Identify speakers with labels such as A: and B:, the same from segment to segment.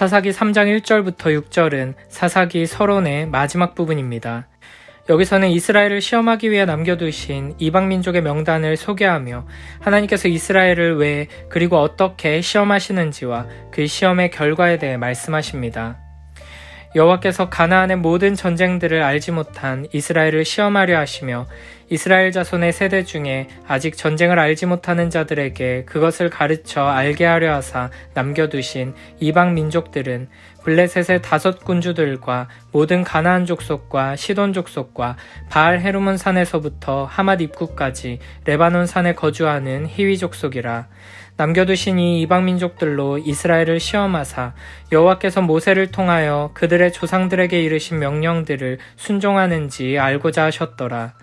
A: 사사기 3장 1절부터 6절은 사사기 서론의 마지막 부분입니다. 여기서는 이스라엘을 시험하기 위해 남겨두신 이방민족의 명단을 소개하며 하나님께서 이스라엘을 왜 그리고 어떻게 시험하시는지와 그 시험의 결과에 대해 말씀하십니다. 여호와께서 가나안의 모든 전쟁들을 알지 못한 이스라엘을 시험하려 하시며 이스라엘 자손의 세대 중에 아직 전쟁을 알지 못하는 자들에게 그것을 가르쳐 알게 하려 하사 남겨두신 이방 민족들은 블레셋의 5 군주들과 모든 가나안 족속과 시돈 족속과 바알 헤르몬 산에서부터 하맛 입구까지 레바논 산에 거주하는 히위 족속이라. 남겨두신 이 이방 민족들로 이스라엘을 시험하사 여호와께서 모세를 통하여 그들의 조상들에게 이르신 명령들을 순종하는지 알고자 하셨더라.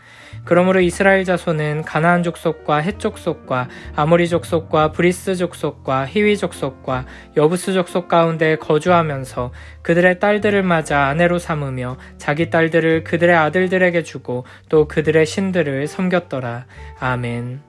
A: 그러므로 이스라엘 자손은 가나안 족속과 헷 족속과 아모리 족속과 브리스 족속과 히위 족속과 여부스 족속 가운데 거주하면서 그들의 딸들을 맞아 아내로 삼으며 자기 딸들을 그들의 아들들에게 주고 또 그들의 신들을 섬겼더라. 아멘.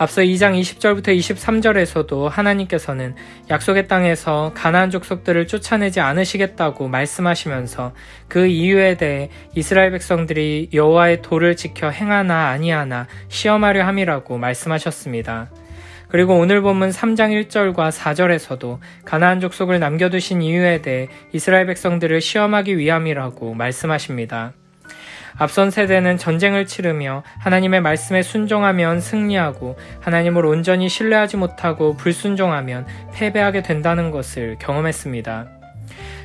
A: 앞서 2장 20절부터 23절에서도 하나님께서는 약속의 땅에서 가나안 족속들을 쫓아내지 않으시겠다고 말씀하시면서 그 이유에 대해 이스라엘 백성들이 여호와의 도를 지켜 행하나 아니하나 시험하려 함이라고 말씀하셨습니다. 그리고 오늘 본문 3장 1절과 4절에서도 가나안 족속을 남겨두신 이유에 대해 이스라엘 백성들을 시험하기 위함이라고 말씀하십니다. 앞선 세대는 전쟁을 치르며 하나님의 말씀에 순종하면 승리하고 하나님을 온전히 신뢰하지 못하고 불순종하면 패배하게 된다는 것을 경험했습니다.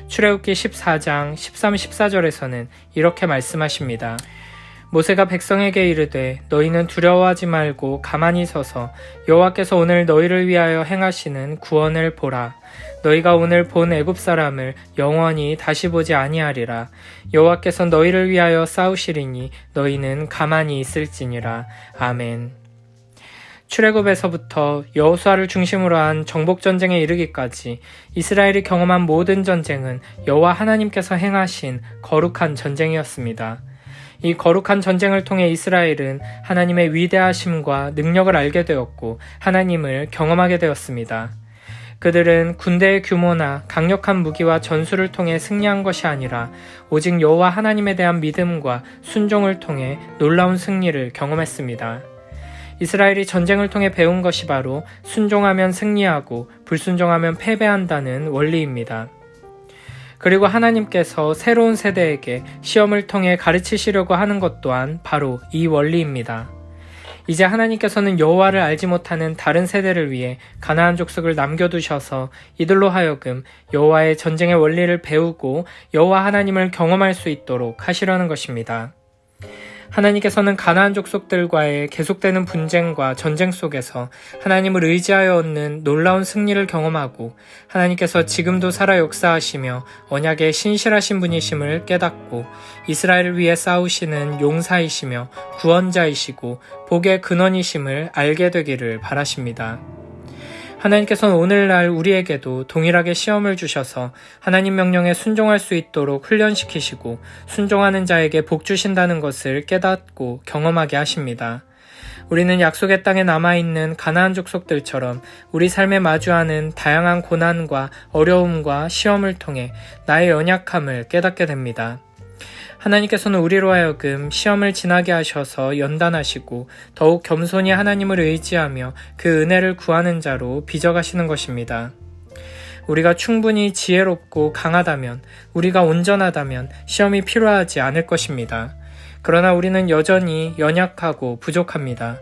A: 출애굽기 14장 13, 14절에서는 이렇게 말씀하십니다. 모세가 백성에게 이르되 너희는 두려워하지 말고 가만히 서서 여호와께서 오늘 너희를 위하여 행하시는 구원을 보라. 너희가 오늘 본 애굽 사람을 영원히 다시 보지 아니하리라. 여호와께서 너희를 위하여 싸우시리니 너희는 가만히 있을지니라. 아멘. 출애굽에서부터 여호수아를 중심으로 한 정복전쟁에 이르기까지 이스라엘이 경험한 모든 전쟁은 여호와 하나님께서 행하신 거룩한 전쟁이었습니다. 이 거룩한 전쟁을 통해 이스라엘은 하나님의 위대하심과 능력을 알게 되었고 하나님을 경험하게 되었습니다. 그들은 군대의 규모나 강력한 무기와 전술을 통해 승리한 것이 아니라 오직 여호와 하나님에 대한 믿음과 순종을 통해 놀라운 승리를 경험했습니다. 이스라엘이 전쟁을 통해 배운 것이 바로 순종하면 승리하고 불순종하면 패배한다는 원리입니다. 그리고 하나님께서 새로운 세대에게 시험을 통해 가르치시려고 하는 것 또한 바로 이 원리입니다. 이제 하나님께서는 여호와를 알지 못하는 다른 세대를 위해 가나안 족속을 남겨두셔서 이들로 하여금 여호와의 전쟁의 원리를 배우고 여호와 하나님을 경험할 수 있도록 하시려는 것입니다. 하나님께서는 가나안 족속들과의 계속되는 분쟁과 전쟁 속에서 하나님을 의지하여 얻는 놀라운 승리를 경험하고 하나님께서 지금도 살아 역사하시며 언약의 신실하신 분이심을 깨닫고 이스라엘을 위해 싸우시는 용사이시며 구원자이시고 복의 근원이심을 알게 되기를 바라십니다. 하나님께서는 오늘날 우리에게도 동일하게 시험을 주셔서 하나님 명령에 순종할 수 있도록 훈련시키시고 순종하는 자에게 복 주신다는 것을 깨닫고 경험하게 하십니다. 우리는 약속의 땅에 남아있는 가나안 족속들처럼 우리 삶에 마주하는 다양한 고난과 어려움과 시험을 통해 나의 연약함을 깨닫게 됩니다. 하나님께서는 우리로 하여금 시험을 지나게 하셔서 연단하시고 더욱 겸손히 하나님을 의지하며 그 은혜를 구하는 자로 빚어가시는 것입니다. 우리가 충분히 지혜롭고 강하다면, 우리가 온전하다면 시험이 필요하지 않을 것입니다. 그러나 우리는 여전히 연약하고 부족합니다.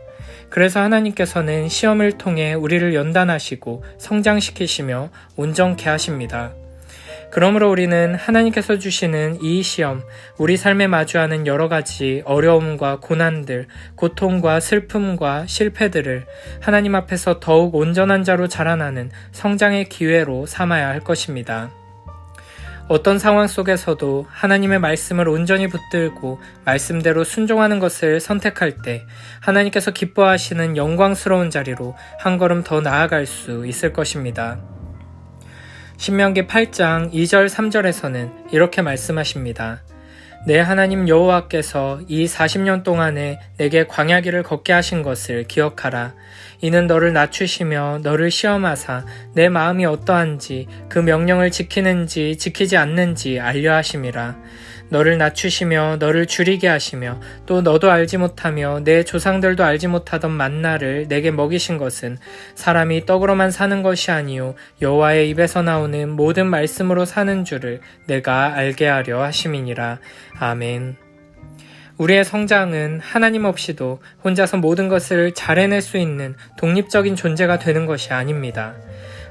A: 그래서 하나님께서는 시험을 통해 우리를 연단하시고 성장시키시며 온전케 하십니다. 그러므로 우리는 하나님께서 주시는 이 시험, 우리 삶에 마주하는 여러 가지 어려움과 고난들, 고통과 슬픔과 실패들을 하나님 앞에서 더욱 온전한 자로 자라나는 성장의 기회로 삼아야 할 것입니다. 어떤 상황 속에서도 하나님의 말씀을 온전히 붙들고 말씀대로 순종하는 것을 선택할 때 하나님께서 기뻐하시는 영광스러운 자리로 한 걸음 더 나아갈 수 있을 것입니다. 신명기 8장 2절 3절에서는 이렇게 말씀하십니다. 내 하나님 여호와께서 이 40년 동안에 내게 광야길을 걷게 하신 것을 기억하라. 이는 너를 낮추시며 너를 시험하사 내 마음이 어떠한지 그 명령을 지키는지 지키지 않는지 알려 하심이라. 너를 낮추시며 너를 줄이게 하시며 또 너도 알지 못하며 내 조상들도 알지 못하던 만나를 내게 먹이신 것은 사람이 떡으로만 사는 것이 아니요 여호와의 입에서 나오는 모든 말씀으로 사는 줄을 내가 알게 하려 하심이니라. 아멘. 우리의 성장은 하나님 없이도 혼자서 모든 것을 잘 해낼 수 있는 독립적인 존재가 되는 것이 아닙니다.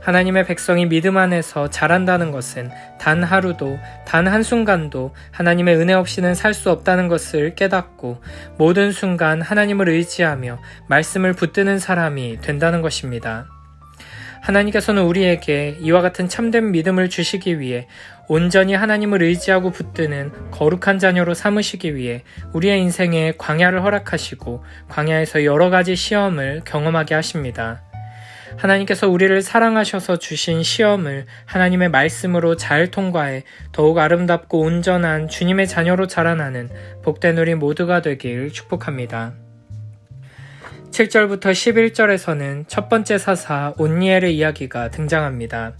A: 하나님의 백성이 믿음 안에서 자란다는 것은 단 하루도 단 한순간도 하나님의 은혜 없이는 살 수 없다는 것을 깨닫고 모든 순간 하나님을 의지하며 말씀을 붙드는 사람이 된다는 것입니다. 하나님께서는 우리에게 이와 같은 참된 믿음을 주시기 위해 온전히 하나님을 의지하고 붙드는 거룩한 자녀로 삼으시기 위해 우리의 인생에 광야를 허락하시고 광야에서 여러 가지 시험을 경험하게 하십니다. 하나님께서 우리를 사랑하셔서 주신 시험을 하나님의 말씀으로 잘 통과해 더욱 아름답고 온전한 주님의 자녀로 자라나는 복된 우리 모두가 되길 축복합니다. 7절부터 11절에서는 첫 번째 사사 온니엘의 이야기가 등장합니다.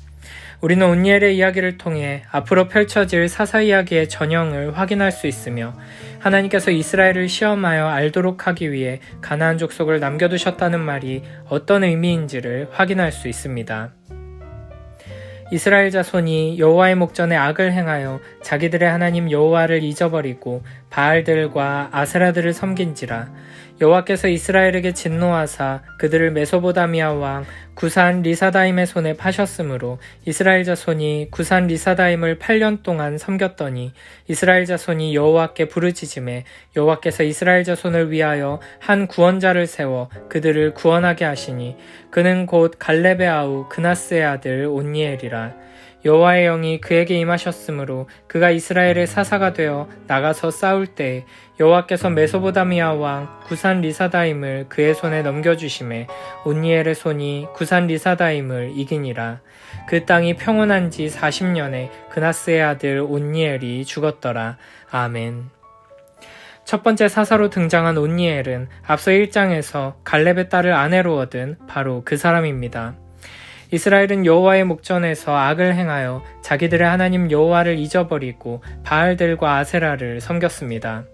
A: 우리는 온니엘의 이야기를 통해 앞으로 펼쳐질 사사 이야기의 전형을 확인할 수 있으며 하나님께서 이스라엘을 시험하여 알도록 하기 위해 가나안 족속을 남겨두셨다는 말이 어떤 의미인지를 확인할 수 있습니다. 이스라엘 자손이 여호와의 목전에 악을 행하여 자기들의 하나님 여호와를 잊어버리고 바알들과 아세라들을 섬긴지라. 여호와께서 이스라엘에게 진노하사 그들을 메소보다미아 왕 구산 리사다임의 손에 파셨으므로 이스라엘 자손이 구산 리사다임을 8년 동안 섬겼더니 이스라엘 자손이 여호와께 부르짖음에 여호와께서 이스라엘 자손을 위하여 한 구원자를 세워 그들을 구원하게 하시니 그는 곧 갈렙의 아우 그나스의 아들 온니엘이라. 여호와의 영이 그에게 임하셨으므로 그가 이스라엘의 사사가 되어 나가서 싸울 때에 여호와께서 메소보다미아 왕 구산 리사다임을 그의 손에 넘겨주심에 온니엘의 손이 구산 리사다임을 이기니라. 그 땅이 평온한 지 40년에 그나스의 아들 온니엘이 죽었더라. 아멘. 첫 번째 사사로 등장한 온니엘은 앞서 1장에서 갈렙의 딸을 아내로 얻은 바로 그 사람입니다. 이스라엘은 여호와의 목전에서 악을 행하여 자기들의 하나님 여호와를 잊어버리고 바알들과 아세라를 섬겼습니다.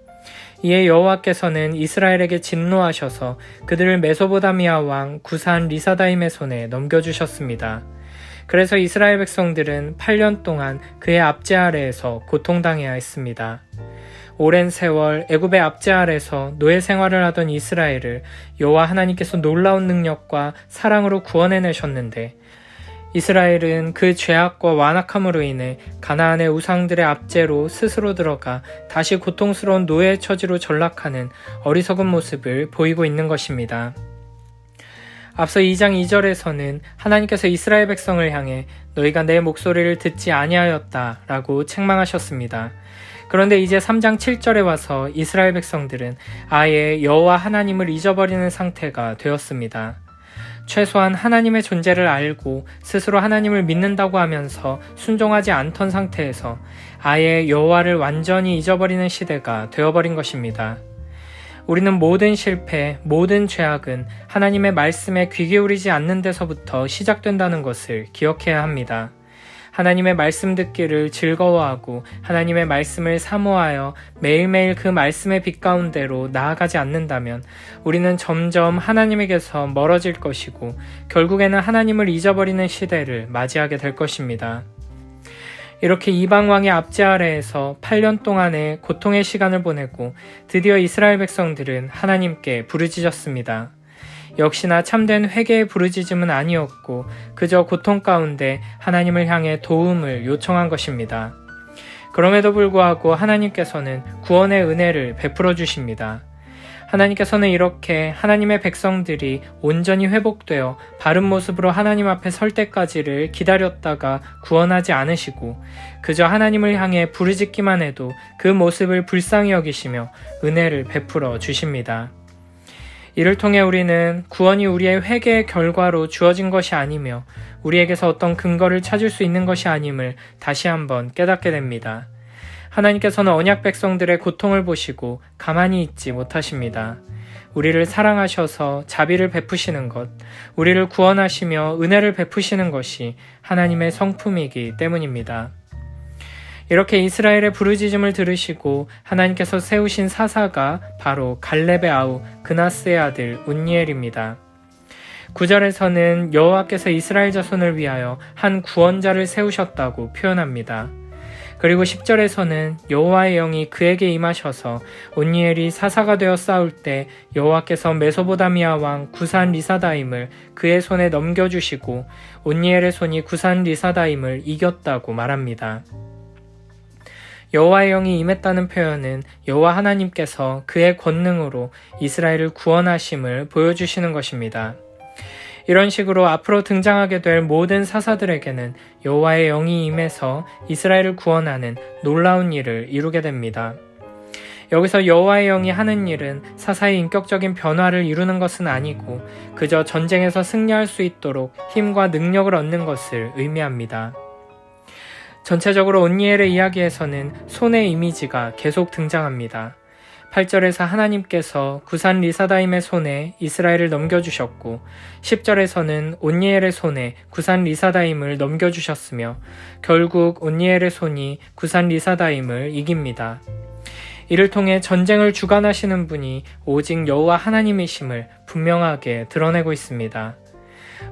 A: 이에 여호와께서는 이스라엘에게 진노하셔서 그들을 메소보다미아 왕 구산 리사다임의 손에 넘겨주셨습니다. 그래서 이스라엘 백성들은 8년 동안 그의 압제 아래에서 고통당해야 했습니다. 오랜 세월 애굽의 압제 아래서 노예 생활을 하던 이스라엘을 여호와 하나님께서 놀라운 능력과 사랑으로 구원해내셨는데 이스라엘은 그 죄악과 완악함으로 인해 가나안의 우상들의 압제로 스스로 들어가 다시 고통스러운 노예의 처지로 전락하는 어리석은 모습을 보이고 있는 것입니다. 앞서 2장 2절에서는 하나님께서 이스라엘 백성을 향해 너희가 내 목소리를 듣지 아니하였다 라고 책망하셨습니다. 그런데 이제 3장 7절에 와서 이스라엘 백성들은 아예 여호와 하나님을 잊어버리는 상태가 되었습니다. 최소한 하나님의 존재를 알고 스스로 하나님을 믿는다고 하면서 순종하지 않던 상태에서 아예 여호와를 완전히 잊어버리는 시대가 되어버린 것입니다. 우리는 모든 실패, 모든 죄악은 하나님의 말씀에 귀 기울이지 않는 데서부터 시작된다는 것을 기억해야 합니다. 하나님의 말씀 듣기를 즐거워하고 하나님의 말씀을 사모하여 매일매일 그 말씀의 빛 가운데로 나아가지 않는다면 우리는 점점 하나님에게서 멀어질 것이고 결국에는 하나님을 잊어버리는 시대를 맞이하게 될 것입니다. 이렇게 이방 왕의 압제 아래에서 8년 동안의 고통의 시간을 보내고 드디어 이스라엘 백성들은 하나님께 부르짖었습니다. 역시나 참된 회개의 부르짖음은 아니었고 그저 고통 가운데 하나님을 향해 도움을 요청한 것입니다. 그럼에도 불구하고 하나님께서는 구원의 은혜를 베풀어 주십니다. 하나님께서는 이렇게 하나님의 백성들이 온전히 회복되어 바른 모습으로 하나님 앞에 설 때까지를 기다렸다가 구원하지 않으시고 그저 하나님을 향해 부르짖기만 해도 그 모습을 불쌍히 여기시며 은혜를 베풀어 주십니다. 이를 통해 우리는 구원이 우리의 회개의 결과로 주어진 것이 아니며 우리에게서 어떤 근거를 찾을 수 있는 것이 아님을 다시 한번 깨닫게 됩니다. 하나님께서는 언약 백성들의 고통을 보시고 가만히 있지 못하십니다. 우리를 사랑하셔서 자비를 베푸시는 것, 우리를 구원하시며 은혜를 베푸시는 것이 하나님의 성품이기 때문입니다. 이렇게 이스라엘의 부르짖음을 들으시고 하나님께서 세우신 사사가 바로 갈렙의 아우 그나스의 아들 운니엘입니다. 9절에서는 여호와께서 이스라엘 자손을 위하여 한 구원자를 세우셨다고 표현합니다. 그리고 10절에서는 여호와의 영이 그에게 임하셔서 온니엘이 사사가 되어 싸울 때 여호와께서 메소보다미아 왕 구산 리사다임을 그의 손에 넘겨주시고 온니엘의 손이 구산 리사다임을 이겼다고 말합니다. 여호와의 영이 임했다는 표현은 여호와 하나님께서 그의 권능으로 이스라엘을 구원하심을 보여주시는 것입니다. 이런 식으로 앞으로 등장하게 될 모든 사사들에게는 여호와의 영이 임해서 이스라엘을 구원하는 놀라운 일을 이루게 됩니다. 여기서 여호와의 영이 하는 일은 사사의 인격적인 변화를 이루는 것은 아니고 그저 전쟁에서 승리할 수 있도록 힘과 능력을 얻는 것을 의미합니다. 전체적으로 온니엘의 이야기에서는 손의 이미지가 계속 등장합니다. 8절에서 하나님께서 구산 리사다임의 손에 이스라엘을 넘겨주셨고 10절에서는 온니엘의 손에 구산 리사다임을 넘겨주셨으며 결국 온니엘의 손이 구산 리사다임을 이깁니다. 이를 통해 전쟁을 주관하시는 분이 오직 여호와 하나님이심을 분명하게 드러내고 있습니다.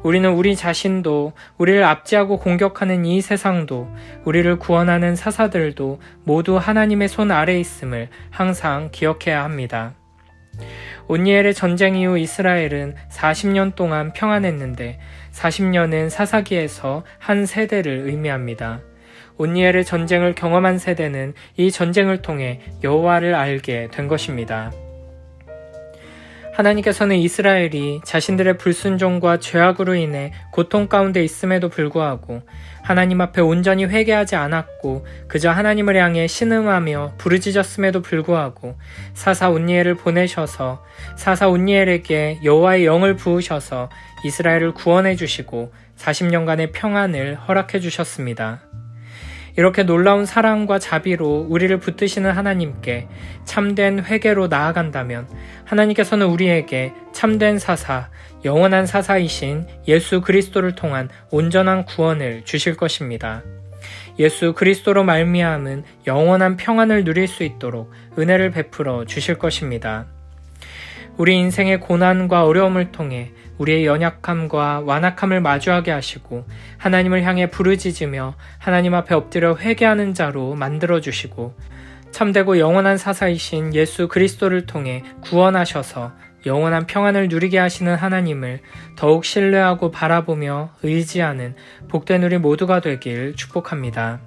A: 우리는 우리 자신도, 우리를 압제하고 공격하는 이 세상도, 우리를 구원하는 사사들도 모두 하나님의 손 아래에 있음을 항상 기억해야 합니다. 온니엘의 전쟁 이후 이스라엘은 40년 동안 평안했는데 40년은 사사기에서 한 세대를 의미합니다. 온니엘의 전쟁을 경험한 세대는 이 전쟁을 통해 여호와를 알게 된 것입니다. 하나님께서는 이스라엘이 자신들의 불순종과 죄악으로 인해 고통 가운데 있음에도 불구하고 하나님 앞에 온전히 회개하지 않았고 그저 하나님을 향해 신음하며 부르짖었음에도 불구하고 사사 온니엘을 보내셔서 사사 온니엘에게 여호와의 영을 부으셔서 이스라엘을 구원해 주시고 40년간의 평안을 허락해 주셨습니다. 이렇게 놀라운 사랑과 자비로 우리를 붙드시는 하나님께 참된 회개로 나아간다면 하나님께서는 우리에게 참된 사사, 영원한 사사이신 예수 그리스도를 통한 온전한 구원을 주실 것입니다. 예수 그리스도로 말미암은 영원한 평안을 누릴 수 있도록 은혜를 베풀어 주실 것입니다. 우리 인생의 고난과 어려움을 통해 우리의 연약함과 완악함을 마주하게 하시고 하나님을 향해 부르짖으며 하나님 앞에 엎드려 회개하는 자로 만들어주시고 참되고 영원한 사사이신 예수 그리스도를 통해 구원하셔서 영원한 평안을 누리게 하시는 하나님을 더욱 신뢰하고 바라보며 의지하는 복된 우리 모두가 되길 축복합니다.